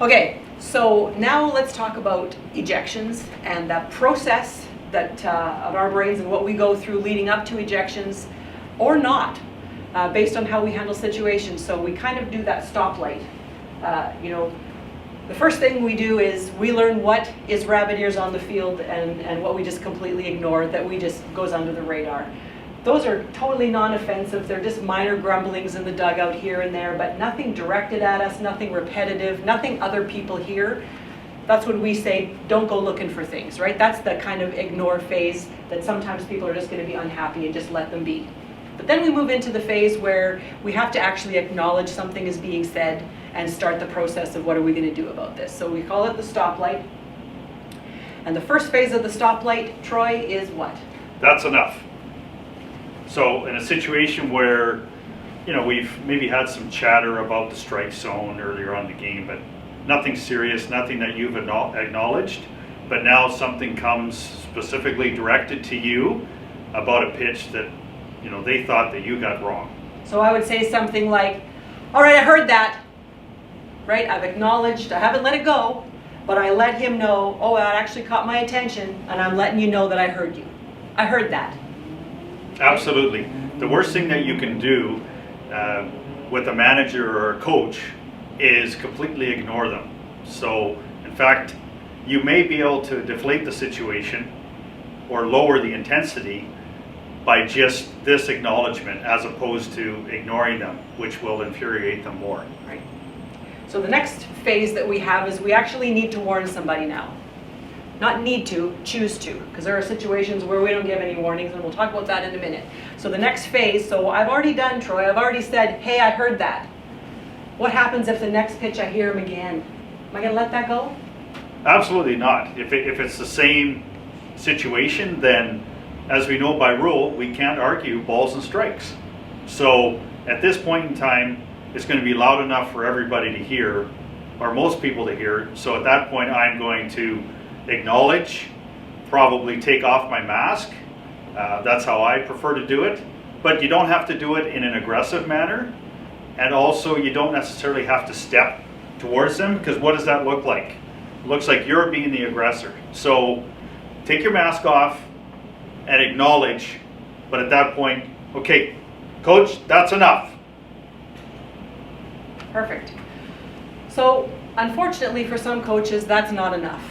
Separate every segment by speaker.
Speaker 1: Okay, so now let's talk about ejections and that process that of our brains and what we go through leading up to ejections or not, based on how we handle situations. So we kind of do that stoplight. The first thing we do is we learn what is rabbit ears on the field and what we just completely ignore, that we just goes under the radar. Those are totally non-offensive. They're just minor grumblings in the dugout here and there, but nothing directed at us, nothing repetitive, nothing other people hear. That's when we say, don't go looking for things, right? That's the kind of ignore phase that sometimes people are just going to be unhappy and just let them be. But then we move into the phase where we have to actually acknowledge something is being said and start the process of what are we going to do about this. So we call it the stoplight. And the first phase of the stoplight, Troy, is what?
Speaker 2: That's enough. So in a situation where, we've maybe had some chatter about the strike zone earlier on the game, but nothing serious, nothing that you've acknowledged, but now something comes specifically directed to you about a pitch that, they thought that you got wrong.
Speaker 1: So I would say something like, all right, I heard that, right? I've acknowledged, I haven't let it go, but I let him know, oh, that actually caught my attention, and I'm letting you know that I heard you. I heard that.
Speaker 2: Absolutely. The worst thing that you can do with a manager or a coach is completely ignore them. So, in fact, you may be able to deflate the situation or lower the intensity by just this acknowledgement as opposed to ignoring them, which will infuriate them more.
Speaker 1: Right. So the next phase that we have is we actually need to warn somebody now. Not need to, choose to, because there are situations where we don't give any warnings, and we'll talk about that in a minute. So the next phase, so I've already done, Troy, I've already said, hey, I heard that. What happens if the next pitch I hear him again? Am I going to let that go?
Speaker 2: Absolutely not. If it's the same situation, then as we know by rule, we can't argue balls and strikes. So at this point in time, it's going to be loud enough for everybody to hear, or most people to hear. So at that point, I'm going to acknowledge, probably take off my mask. That's how I prefer to do it. But you don't have to do it in an aggressive manner. And also, you don't necessarily have to step towards them, because what does that look like? It looks like you're being the aggressor. So take your mask off and acknowledge, but at that point, okay, coach, that's enough.
Speaker 1: Perfect. So unfortunately for some coaches, that's not enough.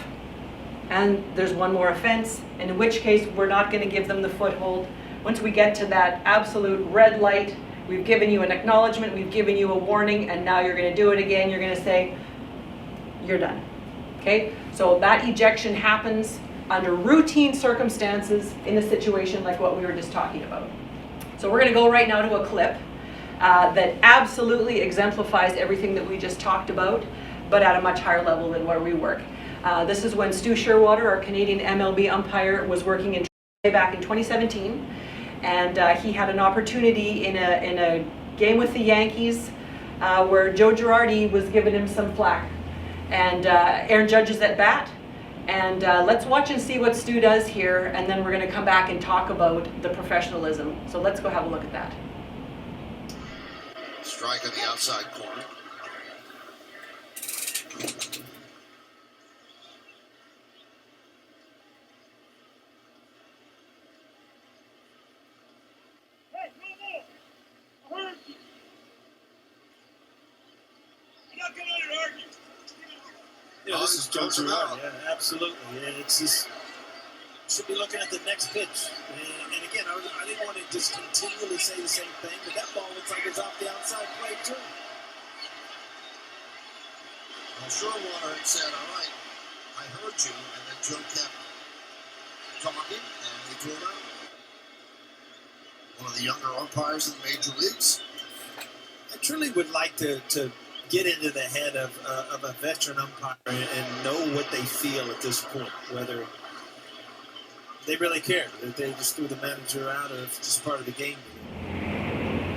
Speaker 1: And there's one more offense, and in which case we're not going to give them the foothold. Once we get to that absolute red light, we've given you an acknowledgement, we've given you a warning, and now you're going to do it again. You're going to say, you're done. Okay? So that ejection happens under routine circumstances in a situation like what we were just talking about. So we're going to go right now to a clip that absolutely exemplifies everything that we just talked about, but at a much higher level than where we work. This is when Stu Sherwater, our Canadian MLB umpire, was working in back in 2017, and he had an opportunity in a game with the Yankees where Joe Girardi was giving him some flack, and Aaron Judge is at bat, and let's watch and see what Stu does here, and then we're going to come back and talk about the professionalism. So let's go have a look at that.
Speaker 3: Strike on the outside corner.
Speaker 4: Yeah, this is Joe Girardi. Yeah, absolutely. Yeah, it's just should be looking at the next pitch. And again, I didn't want to just continually say the same thing, but that ball looks like it's off the outside plate too.
Speaker 3: Well, Sherwater had said, "All right, I heard you," and then Joe kept talking, and he threw it out. One of the younger umpires in the major leagues.
Speaker 4: I truly would like to get into the head of a veteran umpire and know what they feel at this point, whether they really care, that they just threw the manager out, or if it's just part of the game.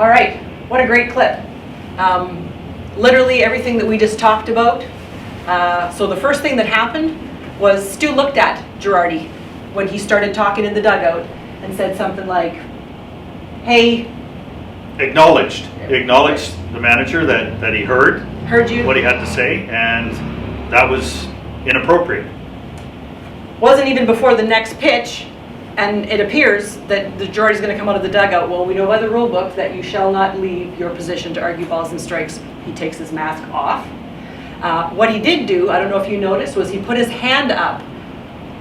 Speaker 1: All right, what a great clip. Literally everything that we just talked about. So the first thing that happened was Stu looked at Girardi when he started talking in the dugout and said something like, hey.
Speaker 2: Acknowledged the manager that he heard
Speaker 1: you,
Speaker 2: what he had to say, and that was inappropriate.
Speaker 1: Wasn't even before the next pitch, and it appears that the Jordy's going to come out of the dugout. Well, we know by the rule book that you shall not leave your position to argue balls and strikes. He takes his mask off. What he did do, I don't know if you noticed, was he put his hand up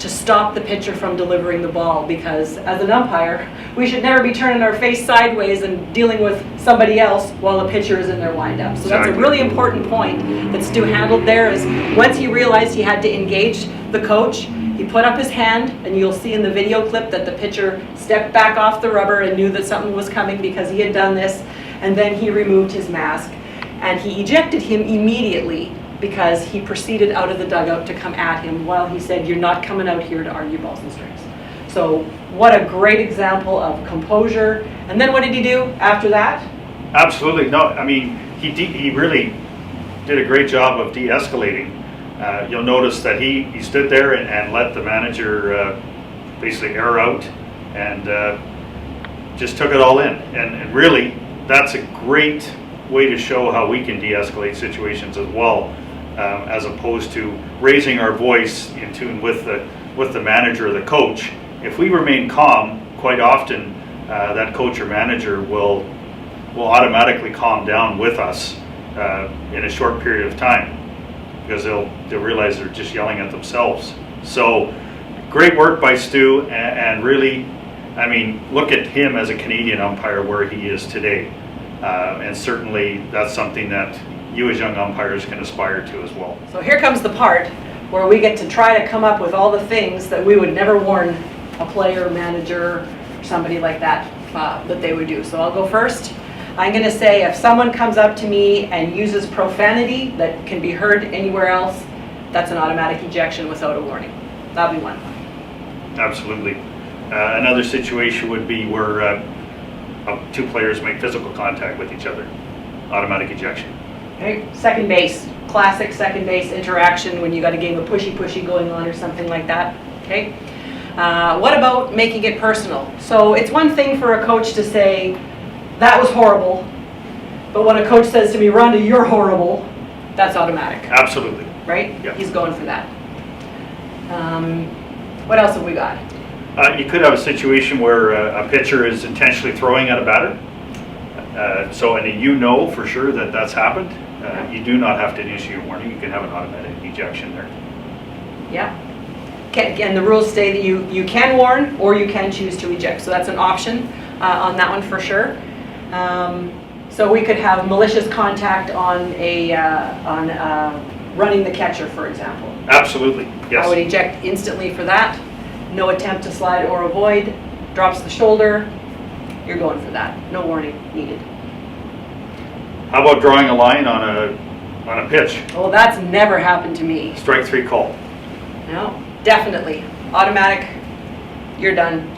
Speaker 1: to stop the pitcher from delivering the ball, because as an umpire, we should never be turning our face sideways and dealing with somebody else while a pitcher is in their windup. So that's a really important point that Stu handled there. Is once he realized he had to engage the coach, he put up his hand, and you'll see in the video clip that the pitcher stepped back off the rubber and knew that something was coming because he had done this, and then he removed his mask, and he ejected him immediately because he proceeded out of the dugout to come at him while he said, "You're not coming out here to argue balls and strikes." So what a great example of composure. And then what did he do after that?
Speaker 2: Absolutely. No, I mean, he really did a great job of de-escalating. You'll notice that he stood there and let the manager basically air out and just took it all in. And really, that's a great way to show how we can de-escalate situations as well, as opposed to raising our voice in tune with the manager or the coach. If we remain calm, quite often that coach or manager will automatically calm down with us in a short period of time, because they'll realize they're just yelling at themselves. So great work by Stu, and really, I mean, look at him as a Canadian umpire where he is today. And certainly that's something that you as young umpires can aspire to as well.
Speaker 1: So here comes the part where we get to try to come up with all the things that we would never warn a player, manager, or somebody like that that they would do. So I'll go first. I'm going to say if someone comes up to me and uses profanity that can be heard anywhere else, that's an automatic ejection without a warning. That'll be one.
Speaker 2: Absolutely. Another situation would be where two players make physical contact with each other. Automatic ejection.
Speaker 1: Okay. Second base. Classic second base interaction when you got a game of pushy going on or something like that. Okay. What about making it personal? So it's one thing for a coach to say, "That was horrible," but when a coach says to me, "Rhonda, you're horrible," that's automatic.
Speaker 2: Absolutely.
Speaker 1: Right?
Speaker 2: Yeah.
Speaker 1: He's going for that. What else have we got?
Speaker 2: You could have a situation where a pitcher is intentionally throwing at a batter. And you know for sure that that's happened. You do not have to issue a warning. You can have an automatic ejection there.
Speaker 1: Yeah. And the rules say that you can warn or you can choose to eject. So that's an option on that one for sure. So we could have malicious contact on running the catcher, for example.
Speaker 2: Absolutely. Yes.
Speaker 1: I would eject instantly for that. No attempt to slide or avoid. Drops the shoulder. You're going for that. No warning needed.
Speaker 2: How about drawing a line on a pitch?
Speaker 1: Well, that's never happened to me.
Speaker 2: Strike three call.
Speaker 1: No, definitely. Automatic. You're done.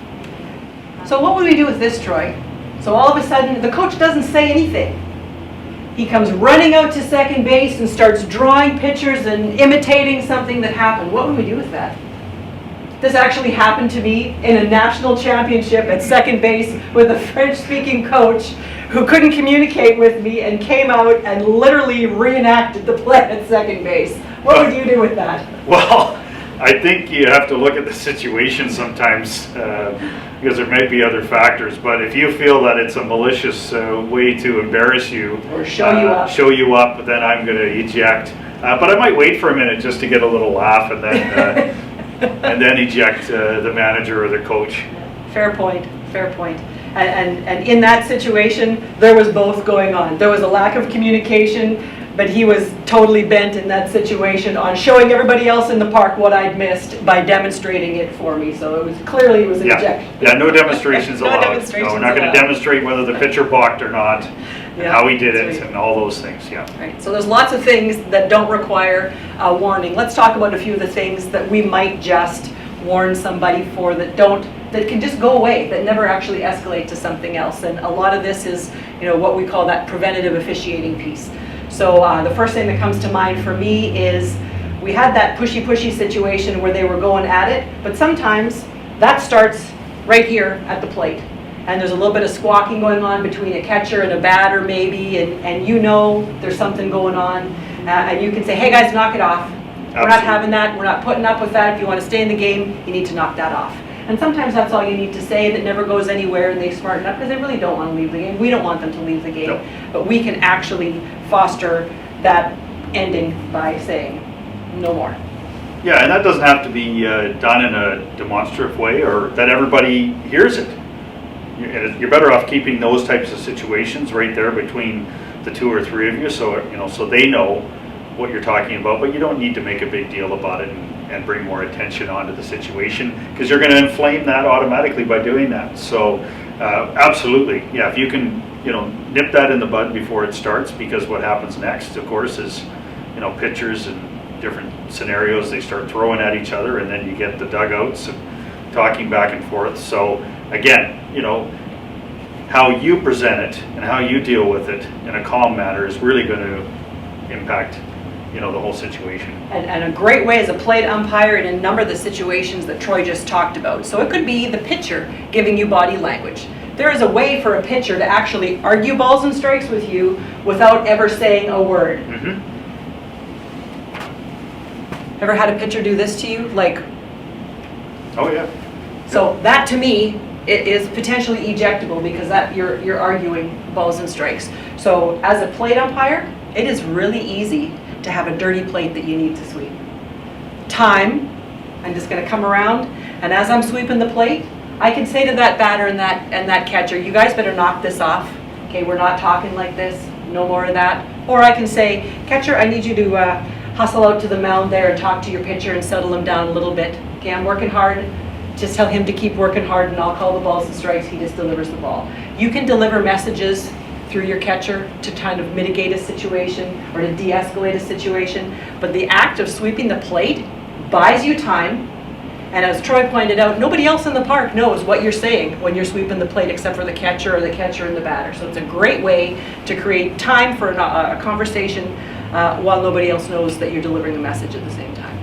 Speaker 1: So what would we do with this, Troy? So all of a sudden, the coach doesn't say anything. He comes running out to second base and starts drawing pictures and imitating something that happened. What would we do with that? This actually happened to me in a national championship at second base with a French-speaking coach who couldn't communicate with me and came out and literally reenacted the play at second base. What would you do with that?
Speaker 2: Well, I think you have to look at the situation sometimes because there may be other factors. But if you feel that it's a malicious way to embarrass you
Speaker 1: or show you up,
Speaker 2: then I'm going to eject. But I might wait for a minute just to get a little laugh and then and then eject the manager or the coach.
Speaker 1: Fair point. Fair point. And in that situation, there was both going on. There was a lack of communication, but he was totally bent in that situation on showing everybody else in the park what I'd missed by demonstrating it for me. So it was clearly an ejection.
Speaker 2: Yeah, no demonstrations
Speaker 1: No
Speaker 2: allowed.
Speaker 1: demonstrations
Speaker 2: we're not going to demonstrate whether the pitcher balked or not, and how he did it, and all those things. Yeah.
Speaker 1: Right. So there's lots of things that don't require a warning. Let's talk about a few of the things that we might just warn somebody for that can just go away, that never actually escalate to something else. And a lot of this is, what we call that preventative officiating piece. So the first thing that comes to mind for me is we had that pushy situation where they were going at it, but sometimes that starts right here at the plate. And there's a little bit of squawking going on between a catcher and a batter maybe, and there's something going on. And you can say, "Hey guys, knock it off." We're not having that. We're not putting up with that. If you want to stay in the game, you need to knock that off. And sometimes that's all you need to say, and it never goes anywhere, and they smarten up because they really don't want to leave the game. We don't want them to leave the game.
Speaker 2: Nope.
Speaker 1: But we can actually foster that ending by saying, no more.
Speaker 2: Yeah, and that doesn't have to be done in a demonstrative way or that everybody hears it. You're better off keeping those types of situations right there between the 2 or 3 of you, so so they know what you're talking about. But you don't need to make a big deal about it and bring more attention onto the situation, because you're going to inflame that automatically by doing that. So absolutely, yeah, if you can nip that in the bud before it starts, because what happens next, of course, is pitchers and different scenarios, they start throwing at each other, and then you get the dugouts and talking back and forth. So again, how you present it and how you deal with it in a calm manner is really going to impact the whole situation.
Speaker 1: And a great way is a plate umpire in a number of the situations that Troy just talked about. So it could be the pitcher giving you body language. There is a way for a pitcher to actually argue balls and strikes with you without ever saying a word.
Speaker 2: Mm-hmm.
Speaker 1: Ever had a pitcher do this to you? Like,
Speaker 2: Oh yeah.
Speaker 1: so that to me, it is potentially ejectable, because that you're arguing balls and strikes. So as a plate umpire, it is really easy to have a dirty plate that you need to sweep. Time, I'm just going to come around, and as I'm sweeping the plate, I can say to that batter and that catcher, you guys better knock this off. Okay, we're not talking like this, no more of that. Or I can say, catcher, I need you to hustle out to the mound there and talk to your pitcher and settle him down a little bit. Okay, I'm working hard. Just tell him to keep working hard, and I'll call the balls and strikes. He just delivers the ball. You can deliver messages through your catcher to kind of mitigate a situation or to de-escalate a situation. But the act of sweeping the plate buys you time. And as Troy pointed out, nobody else in the park knows what you're saying when you're sweeping the plate except for the catcher or the catcher and the batter. So it's a great way to create time for a conversation while nobody else knows that you're delivering a message at the same time.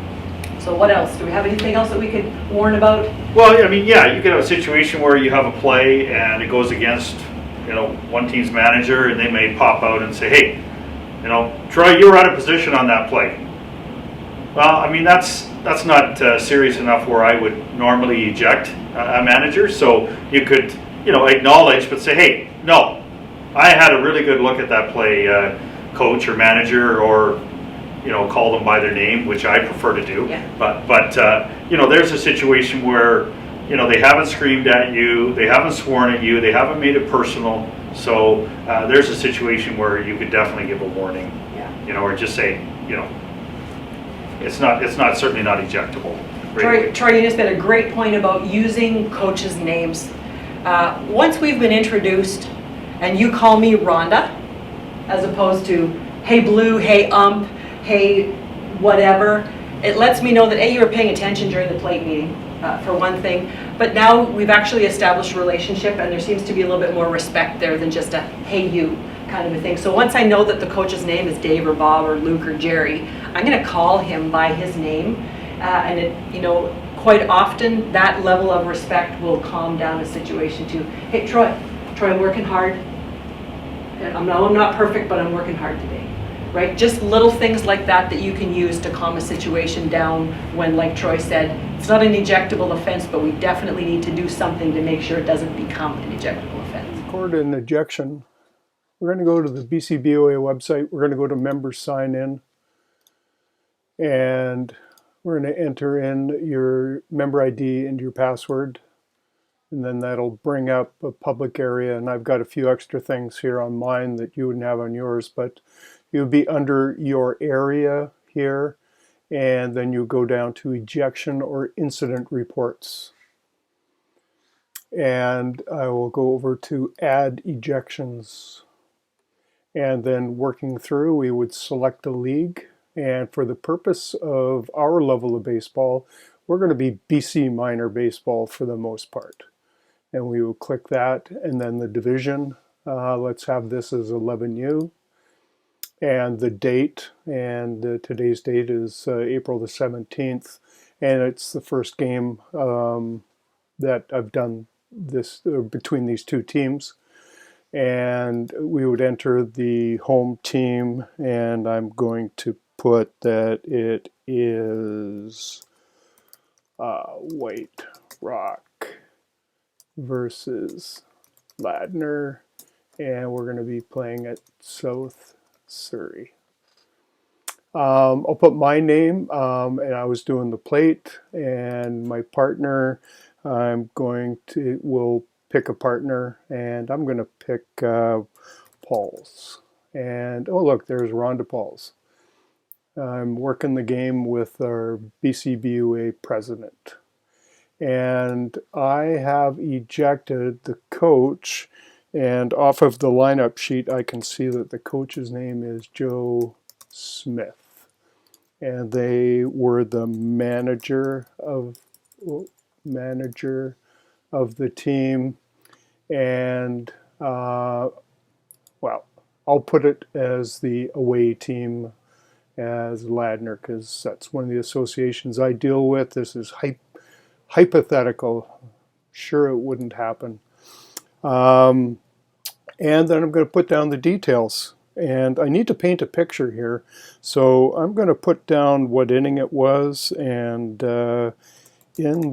Speaker 1: So what else? Do we have anything else that we could warn about?
Speaker 2: Well, I mean, yeah, you could have a situation where you have a play and it goes against, one team's manager, and they may pop out and say, hey, Troy, you were out of position on that play. Well, I mean, that's not serious enough where I would normally eject a manager. So you could, acknowledge, but say, hey, no, I had a really good look at that play, coach or manager, or call them by their name, which I prefer to do.
Speaker 1: Yeah.
Speaker 2: But there's a situation where they haven't screamed at you, they haven't sworn at you, they haven't made it personal. So there's a situation where you could definitely give a warning.
Speaker 1: Yeah.
Speaker 2: Or just say, it's certainly not ejectable.
Speaker 1: Troy, you just made a great point about using coaches' names. Once we've been introduced, and you call me Rhonda, as opposed to, hey Blue, hey Ump, hey whatever, it lets me know that A, you were paying attention during the plate meeting, for one thing, but now we've actually established a relationship, and there seems to be a little bit more respect there than just a hey you kind of a thing. So once I know that the coach's name is Dave or Bob or Luke or Jerry, I'm going to call him by his name, and it, quite often that level of respect will calm down a situation too. Hey Troy, I'm working hard. I'm not perfect, but I'm working hard today. Right? Just little things like that you can use to calm a situation down when, like Troy said, it's not an ejectable offense, but we definitely need to do something to make sure it doesn't become an ejectable offense.
Speaker 5: Record an ejection. We're going to go to the BCBOA website. We're going to go to Members Sign In. And we're going to enter in your member ID and your password. And then that'll bring up a public area. And I've got a few extra things here on mine that you wouldn't have on yours, but you'll be under your area here. And then you go down to ejection or incident reports. And I will go over to add ejections. And then working through, we would select a league. And for the purpose of our level of baseball, we're going to be BC minor baseball for the most part. And we will click that, and then the division. Let's have this as 11U. And the date, and today's date is April the 17th. And it's the first game that I've done this between these two teams. And we would enter the home team, and I'm going to put that it is White Rock versus Ladner, and we're going to be playing at South Surrey. I'll put my name, and I was doing the plate, and my partner, we'll pick a partner, and I'm going to pick Paul's. And oh look, there's Rhonda Paul's. I'm working the game with our BCBUA president. And I have ejected the coach, and off of the lineup sheet I can see that the coach's name is Joe Smith. And they were the manager of the team. And well, I'll put it as the away team as Ladner, because that's one of the associations I deal with. This is hypothetical. Sure, it wouldn't happen. And then I'm going to put down the details. And I need to paint a picture here. So I'm going to put down what inning it was. And in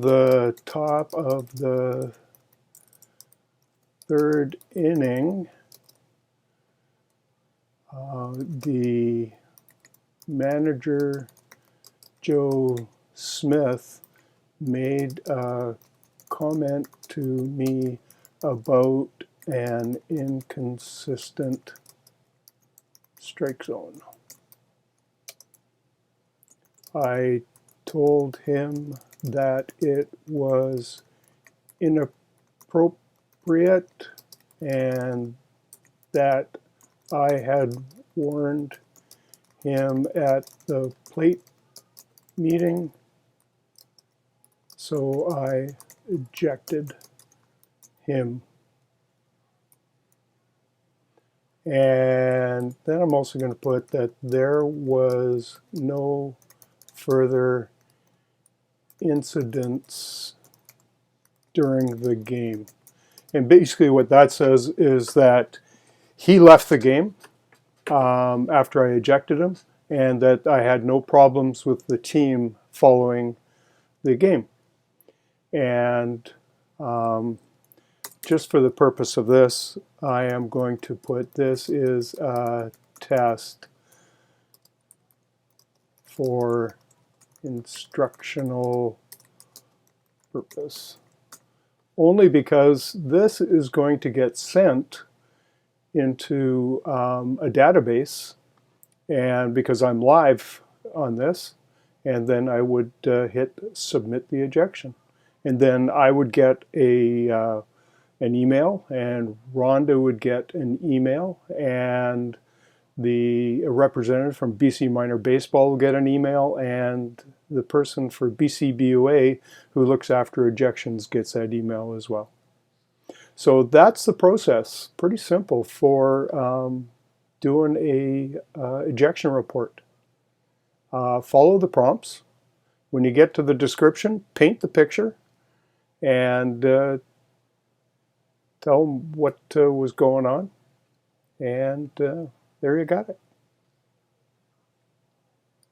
Speaker 5: the top of the third inning, the manager, Joe Smith, made a comment to me about an inconsistent strike zone. I told him that it was inappropriate and that I had warned him at the plate meeting, so I ejected him. And then I'm also going to put that there was no further incidents during the game. And basically what that says is that he left the game after I ejected him, and that I had no problems with the team following the game. And just for the purpose of this, I am going to put this is a test for instructional purpose. Only because this is going to get sent into a database, and because I'm live on this, and then I would hit submit the ejection. And then I would get an email, and Rhonda would get an email, and the representative from BC Minor Baseball will get an email, and the person for BCBUA who looks after ejections gets that email as well. So that's the process. Pretty simple for doing a ejection report. Follow the prompts. When you get to the description, paint the picture and tell them what was going on. And there you got it.